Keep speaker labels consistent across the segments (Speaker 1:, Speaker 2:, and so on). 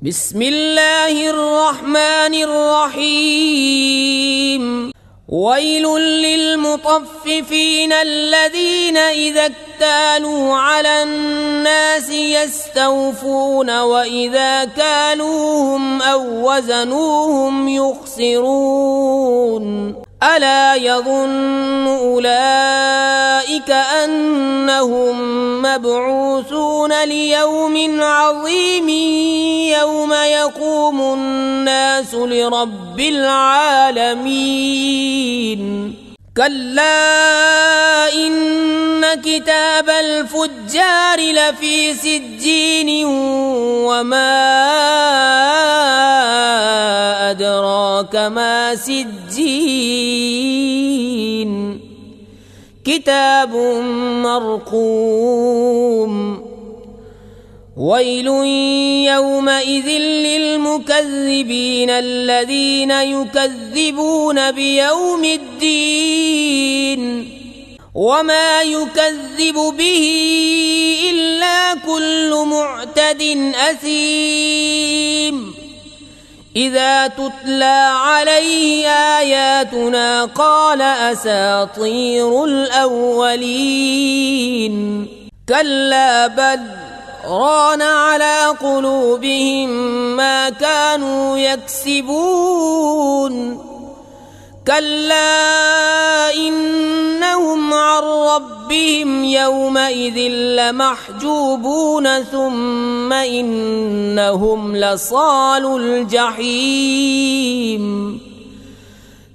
Speaker 1: بسم الله الرحمن الرحيم. ويل للمطففين الذين إذا اكتالوا على الناس يستوفون وإذا كالوهم أو وزنوهم يخسرون. ألا يظن أولئك أنهم مبعوثون ليوم عظيم يوم يقوم الناس لرب العالمين. كلا إن كتاب الفجار لفي سجين وما أدراك ما سجين كتاب مرقوم. ويل يومئذ للمكذبين الذين يكذبون بيوم الدين وما يكذب به إلا كل معتد أثيم. إذا تتلى عليه آياتنا قال أساطير الأولين. كلا بل ران على قلوبهم ما كانوا يكسبون. كلا إنهم عن ربهم يومئذ لمحجوبون ثم إنهم لصالو الجحيم.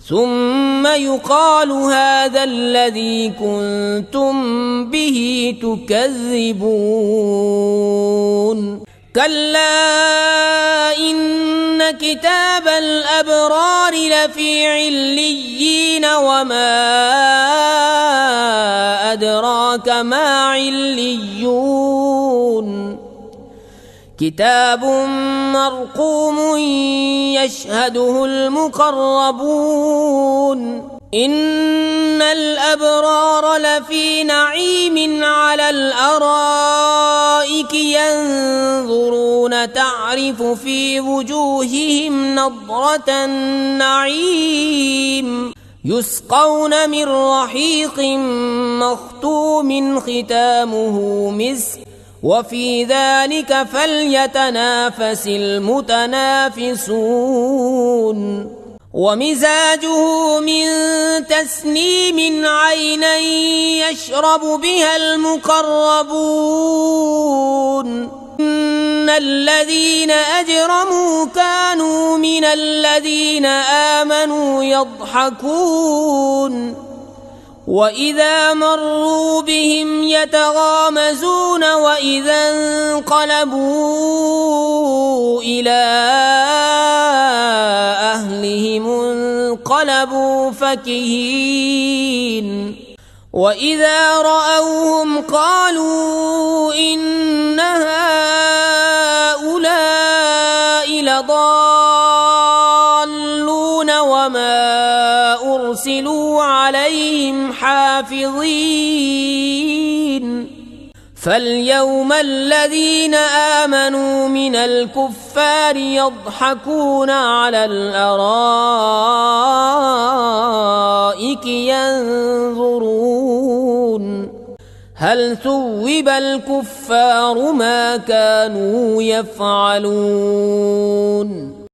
Speaker 1: ثم يقال هذا الذي كنتم به تكذبون. كلا إن كتاب الأبرار لفي عليين وما أدراك ما عليون. كتاب مرقوم يشهده المقربون. إن الأبرار لفي نعيم على الأرائك ينظرون تعرف في وجوههم نضرة النعيم. يسقون من رحيق مختوم ختامه مسك وفي ذلك فليتنافس المتنافسون. ومزاجه من تسنيم عينا يشرب بها المقربون. إن الذين أجرموا كانوا من الذين آمنوا يضحكون وإذا مروا بهم يتغامزون وإذا انقلبوا إلى أهلهم انقلبوا فكهين. وإذا رأوهم قالوا إن هؤلاء لضالون وما أرسلوا عليهم حافظين. فاليوم الذين آمنوا من الكفار يضحكون على الأرائك ينظرون هل ثوب الكفار ما كانوا يفعلون.